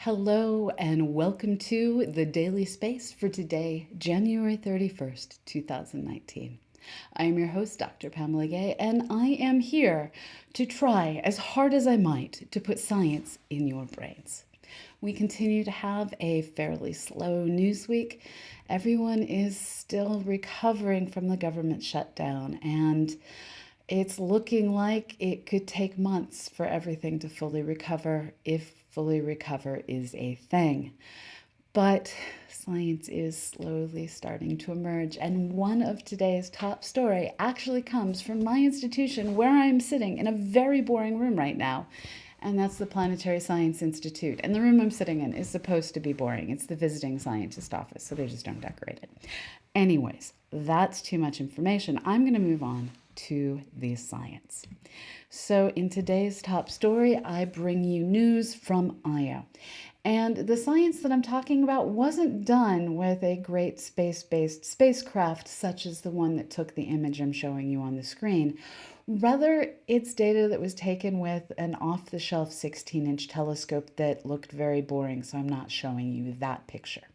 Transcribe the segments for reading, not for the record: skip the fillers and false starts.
Hello and welcome to the Daily Space for today, January 31st, 2019. I am your host, Dr. Pamela Gay, and I am here to try as hard as I might to put science in your brains. We continue to have a fairly slow news week. Everyone is still recovering from the government shutdown, and it's looking like it could take months for everything to fully recover, if fully recover is a thing. But science is slowly starting to emerge, and one of today's top story actually comes from my institution where I'm sitting in a very boring room right now, and that's the Planetary Science Institute. And the room I'm sitting in is supposed to be boring. It's the visiting scientist office, so they just don't decorate it. Anyways, that's too much information. I'm going to move on to the science. So in today's top story, I bring you news from Io. And the science that I'm talking about wasn't done with a great space-based spacecraft such as the one that took the image I'm showing you on the screen. Rather, it's data that was taken with an off-the-shelf 16-inch telescope that looked very boring, so I'm not showing you that picture.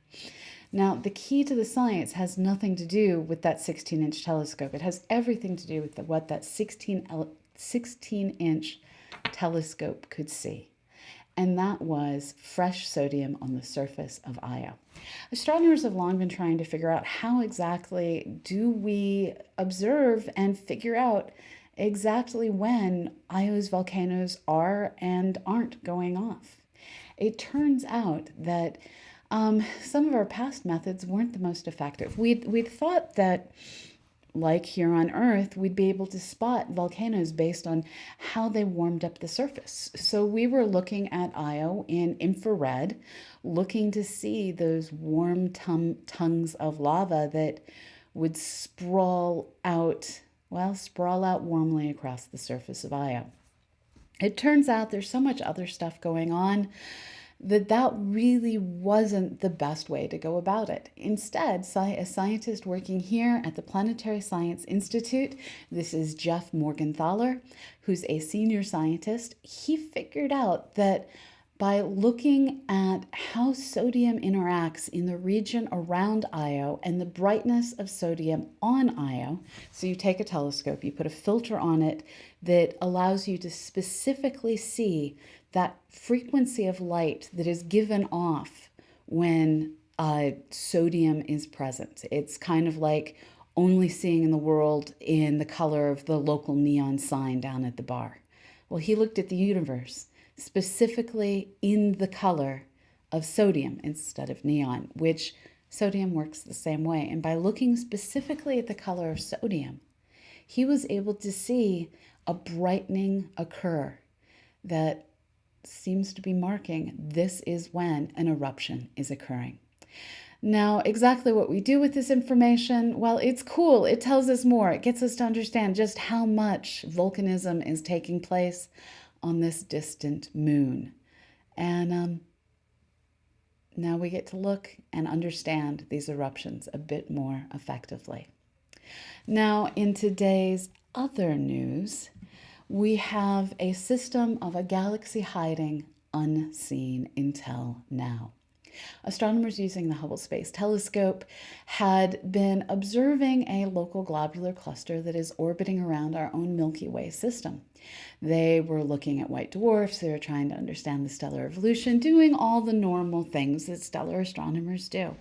Now, the key to the science has nothing to do with that 16-inch telescope. It has everything to do with what that 16-inch telescope could see. And that was fresh sodium on the surface of Io. Astronomers have long been trying to figure out how exactly do we observe and figure out exactly when Io's volcanoes are and aren't going off. It turns out that some of our past methods weren't the most effective. We'd thought that, like here on Earth, we'd be able to spot volcanoes based on how they warmed up the surface. So we were looking at Io in infrared, looking to see those warm tongues of lava that would sprawl out warmly across the surface of Io. It turns out there's so much other stuff going on that really wasn't the best way to go about it. Instead, a scientist working here at the Planetary Science Institute, this is Jeff Morgenthaler, who's a senior scientist, he figured out that by looking at how sodium interacts in the region around Io and the brightness of sodium on Io, so you take a telescope, you put a filter on it that allows you to specifically see that frequency of light that is given off when sodium is present. It's kind of like only seeing in the world in the color of the local neon sign down at the bar. Well, he looked at the universe specifically in the color of sodium instead of neon, which sodium works the same way. And by looking specifically at the color of sodium, he was able to see a brightening occur that seems to be marking this is when an eruption is occurring. Now, exactly what we do with this information, well, it's cool. It tells us more. It gets us to understand just how much volcanism is taking place on this distant moon. And now we get to look and understand these eruptions a bit more effectively. Now, in today's other news, we have a system of a galaxy hiding unseen until now. Astronomers using the Hubble Space Telescope had been observing a local globular cluster that is orbiting around our own Milky Way system. They were looking at white dwarfs, they were trying to understand the stellar evolution, doing all the normal things that stellar astronomers do.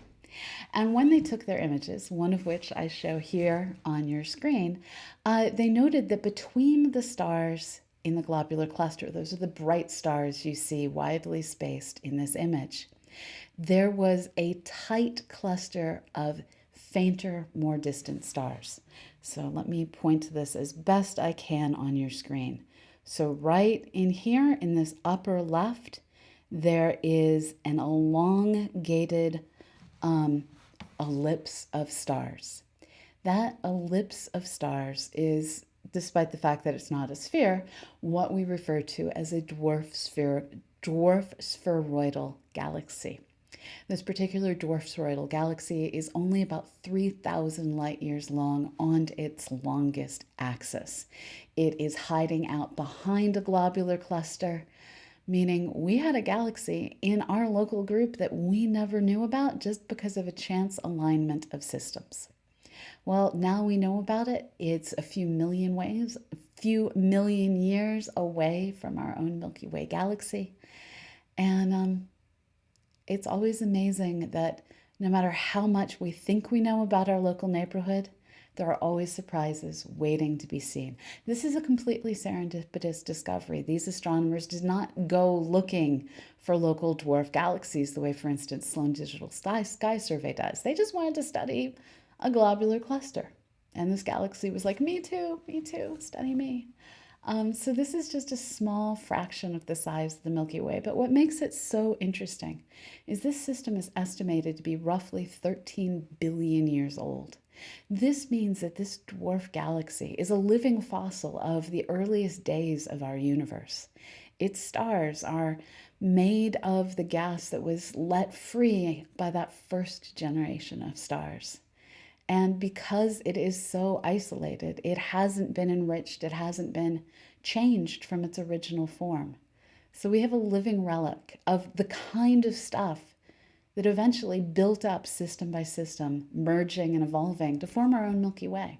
And when they took their images, one of which I show here on your screen, they noted that between the stars in the globular cluster, those are the bright stars you see widely spaced in this image, there was a tight cluster of fainter, more distant stars. So let me point to this as best I can on your screen. So right in here in this upper left, there is an elongated ellipse of stars. That ellipse of stars is, despite the fact that it's not a sphere, what we refer to as a dwarf spheroidal galaxy. This particular dwarf spheroidal galaxy is only about 3,000 light years long on its longest axis. It is hiding out behind a globular cluster, meaning we had a galaxy in our local group that we never knew about just because of a chance alignment of systems. Well, now we know about it. It's a few million years away from our own Milky Way galaxy. And it's always amazing that no matter how much we think we know about our local neighborhood, there are always surprises waiting to be seen. This is a completely serendipitous discovery. These astronomers did not go looking for local dwarf galaxies the way, for instance, Sloan Digital Sky Survey does. They just wanted to study a globular cluster. And this galaxy was like, me too, study me. So this is just a small fraction of the size of the Milky Way. But what makes it so interesting is this system is estimated to be roughly 13 billion years old. This means that this dwarf galaxy is a living fossil of the earliest days of our universe. Its stars are made of the gas that was let free by that first generation of stars. And because it is so isolated, it hasn't been enriched, it hasn't been changed from its original form. So we have a living relic of the kind of stuff that eventually built up system by system, merging and evolving to form our own Milky Way.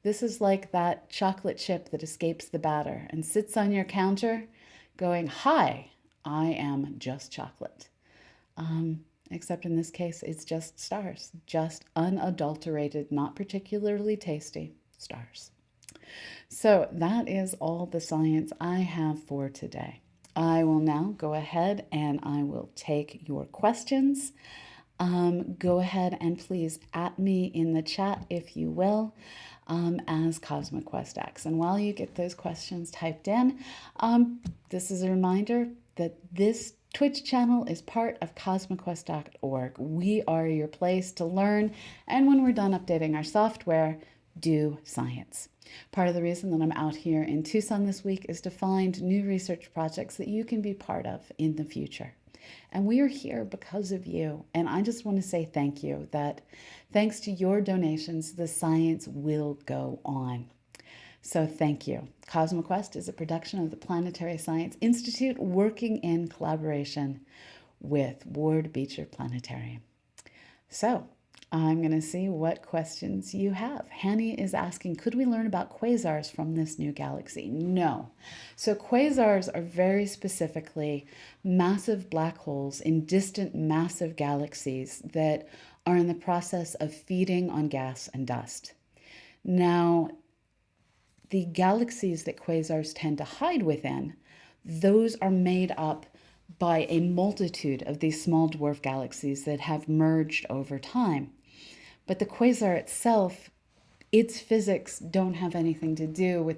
This is like that chocolate chip that escapes the batter and sits on your counter going, "Hi, I am just chocolate." Except in this case, it's just stars, just unadulterated, not particularly tasty stars. So that is all the science I have for today. I will now go ahead and I will take your questions. Go ahead and please at me in the chat, if you will, as CosmoQuest X. And while you get those questions typed in, this is a reminder that this Twitch channel is part of CosmoQuest.org. We are your place to learn, and when we're done updating our software, do science. Part of the reason that I'm out here in Tucson this week is to find new research projects that you can be part of in the future. And we are here because of you. And I just want to say thank you, that thanks to your donations, the science will go on. So thank you. CosmoQuest is a production of the Planetary Science Institute, working in collaboration with Ward Beecher Planetarium. So I'm going to see what questions you have. Hanny is asking, could we learn about quasars from this new galaxy? No. So quasars are very specifically massive black holes in distant massive galaxies that are in the process of feeding on gas and dust. Now, the galaxies that quasars tend to hide within, those are made up by a multitude of these small dwarf galaxies that have merged over time. But the quasar itself, its physics don't have anything to do with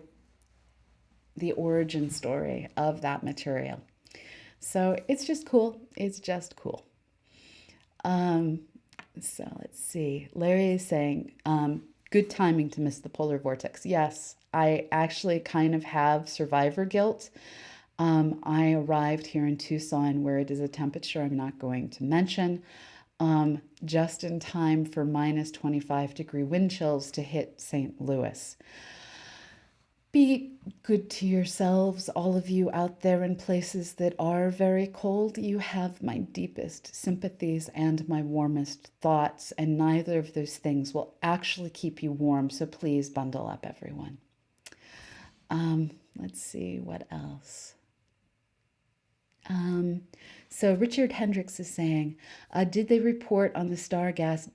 the origin story of that material. So it's just cool. It's just cool. So let's see. Larry is saying, good timing to miss the polar vortex. Yes, I actually kind of have survivor guilt. I arrived here in Tucson where it is a temperature I'm not going to mention, just in time for minus 25-degree wind chills to hit St. Louis. Be good to yourselves, all of you out there in places that are very cold. You have my deepest sympathies and my warmest thoughts, and neither of those things will actually keep you warm, so please bundle up, everyone. Let's see, what else? So Richard Hendricks is saying, did they report on the star gas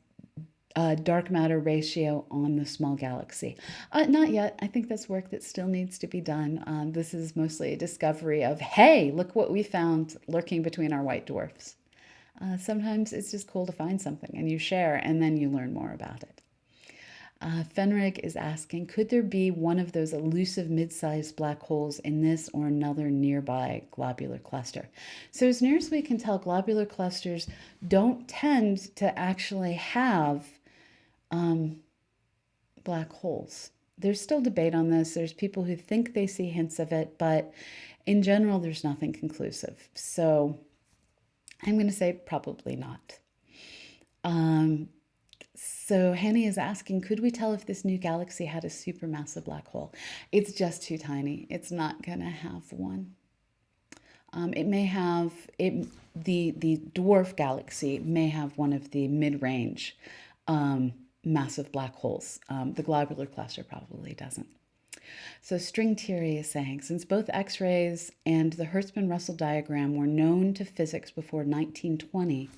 dark matter ratio on the small galaxy? Not yet. I think that's work that still needs to be done. This is mostly a discovery of, hey, look what we found lurking between our white dwarfs. Sometimes it's just cool to find something and you share and then you learn more about it. Fenrig is asking, could there be one of those elusive mid-sized black holes in this or another nearby globular cluster? So as near as we can tell, globular clusters don't tend to actually have black holes. There's still debate on this. There's people who think they see hints of it, but in general, there's nothing conclusive. So I'm going to say probably not. So Henny is asking, could we tell if this new galaxy had a supermassive black hole? It's just too tiny. It's not going to have one. It may have the dwarf galaxy may have one of the mid-range massive black holes. The globular cluster probably doesn't. So string theory is saying, since both X-rays and the Hertzsprung-Russell diagram were known to physics before 1920,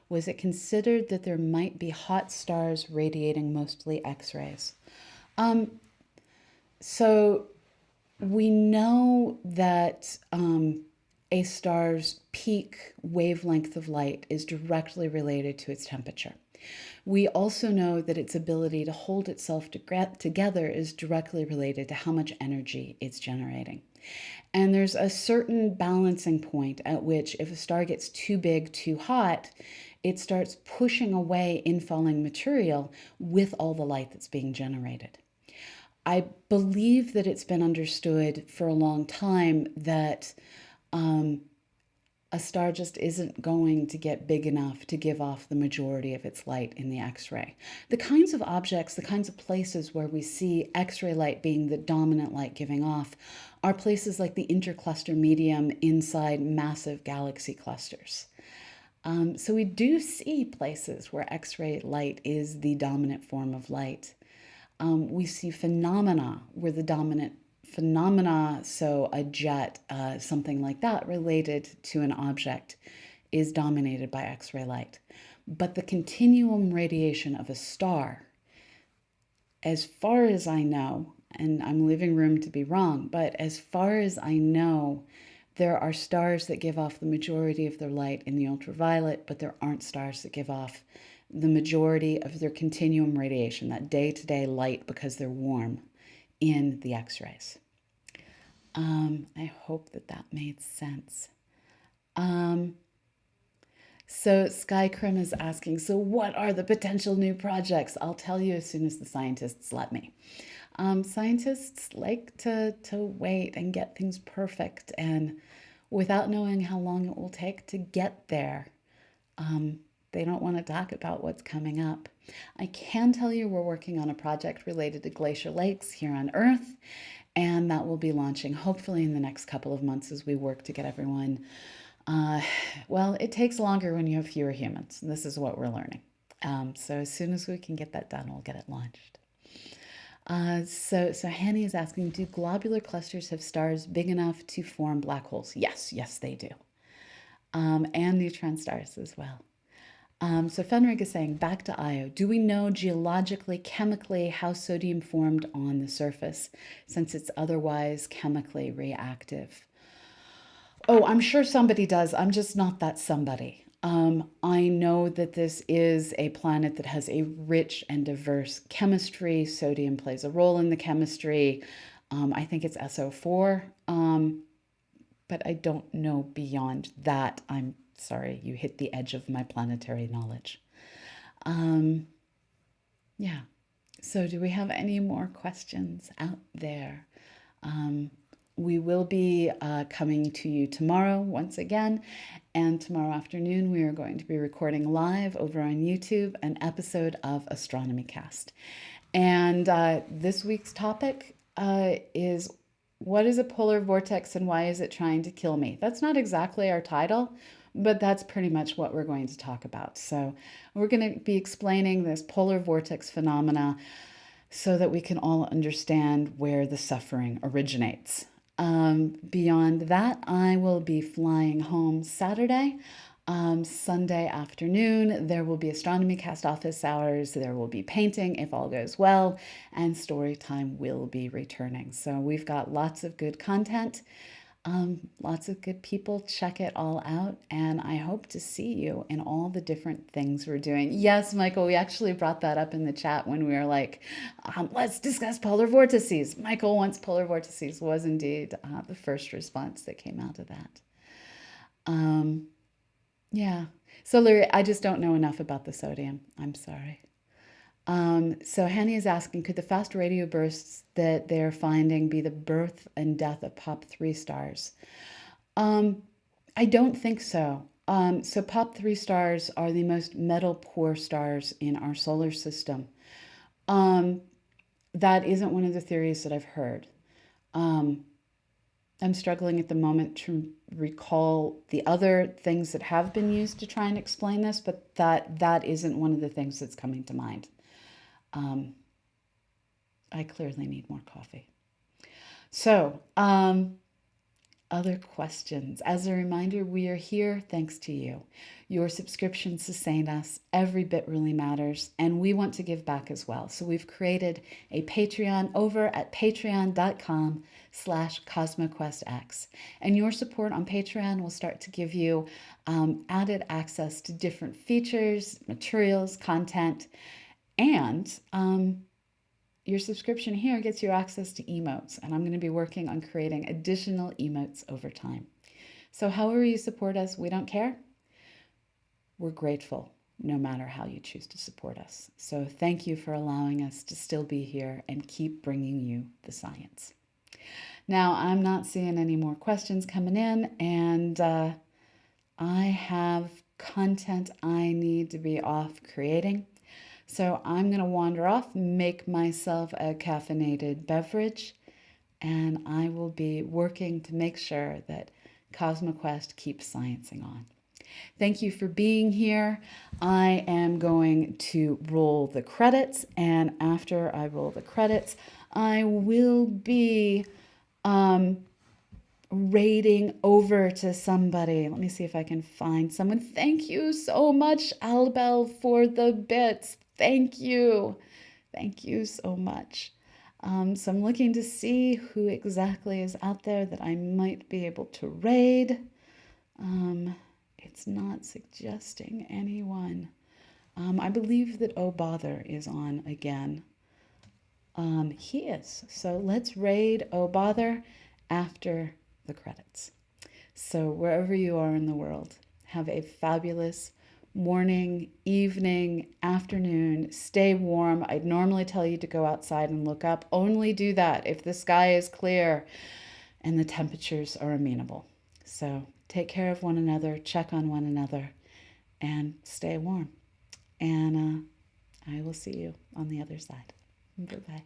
was it considered that there might be hot stars radiating mostly X-rays? So we know that a star's peak wavelength of light is directly related to its temperature. We also know that its ability to hold itself together is directly related to how much energy it's generating. And there's a certain balancing point at which if a star gets too big, too hot, it starts pushing away infalling material with all the light that's being generated. I believe that it's been understood for a long time that a star just isn't going to get big enough to give off the majority of its light in the X-ray. The kinds of objects, the kinds of places where we see X-ray light being the dominant light giving off are places like the intercluster medium inside massive galaxy clusters. So we do see places where X-ray light is the dominant form of light. We see phenomena where the dominant phenomena, so a jet, something like that related to an object, is dominated by X-ray light. But the continuum radiation of a star, as far as I know, and I'm leaving room to be wrong, but as far as I know, there are stars that give off the majority of their light in the ultraviolet, but there aren't stars that give off the majority of their continuum radiation, that day-to-day light because they're warm, in the X-rays. I hope that made sense. So Sky Krim is asking, so what are the potential new projects? I'll tell you as soon as the scientists let me. Scientists like to wait and get things perfect, and without knowing how long it will take to get there, they don't want to talk about what's coming up. I can tell you we're working on a project related to glacier lakes here on Earth, and that will be launching hopefully in the next couple of months as we work to get everyone. Well, it takes longer when you have fewer humans, and this is what we're learning. So as soon as we can get that done, we'll get it launched. So Hanny is asking, do globular clusters have stars big enough to form black holes? Yes, they do. And neutron stars as well. So Fenrig is saying, back to Io, do we know geologically, chemically, how sodium formed on the surface, since it's otherwise chemically reactive? Oh, I'm sure somebody does. I'm just not that somebody. I know that this is a planet that has a rich and diverse chemistry. Sodium plays a role in the chemistry. I think it's SO4, but I don't know beyond that. I'm sorry, you hit the edge of my planetary knowledge. Yeah. So do we have any more questions out there? We will be coming to you tomorrow once again, and tomorrow afternoon we are going to be recording live over on YouTube an episode of Astronomy Cast. And this week's topic is, what is a polar vortex and why is it trying to kill me? That's not exactly our title, but that's pretty much what we're going to talk about. So we're going to be explaining this polar vortex phenomena so that we can all understand where the suffering originates. Beyond that, I will be flying home Saturday. Sunday afternoon, there will be Astronomy Cast office hours. There will be painting if all goes well, and story time will be returning. So we've got lots of good content. Lots of good people. Check it all out, and I hope to see you in all the different things we're doing. Yes, Michael, we actually brought that up in the chat when we were like, let's discuss polar vortices. Michael wants polar vortices was indeed the first response that came out of that. Yeah. So Larry, I just don't know enough about the sodium. I'm sorry. So Henny is asking, could the fast radio bursts that they're finding be the birth and death of POP3 stars? I don't think so. So POP3 stars are the most metal-poor stars in our solar system. That isn't one of the theories that I've heard. I'm struggling at the moment to recall the other things that have been used to try and explain this, but that isn't one of the things that's coming to mind. I clearly need more coffee. So, other questions. As a reminder, we are here thanks to you. Your subscriptions sustain us. Every bit really matters, and we want to give back as well. So we've created a Patreon over at patreon.com/CosmoQuestX. And your support on Patreon will start to give you added access to different features, materials, content, and your subscription here gets you access to emotes, and I'm going to be working on creating additional emotes over time. So however you support us, we don't care. We're grateful no matter how you choose to support us. So thank you for allowing us to still be here and keep bringing you the science. Now, I'm not seeing any more questions coming in, and I have content I need to be off creating. So I'm going to wander off, make myself a caffeinated beverage, and I will be working to make sure that CosmoQuest keeps sciencing on. Thank you for being here. I am going to roll the credits, and after I roll the credits, I will be raiding over to somebody. Let me see if I can find someone. Thank you so much, Albel, for the bits. Thank you. Thank you so much. So I'm looking to see who exactly is out there that I might be able to raid. It's not suggesting anyone. I believe that Oh Bother is on again. He is. So let's raid Oh Bother after the credits. So wherever you are in the world, have a fabulous morning, evening, afternoon. Stay warm. I'd normally tell you to go outside and look up. Only do that if the sky is clear and the temperatures are amenable. So take care of one another, check on one another, and stay warm. And I will see you on the other side. Bye-bye.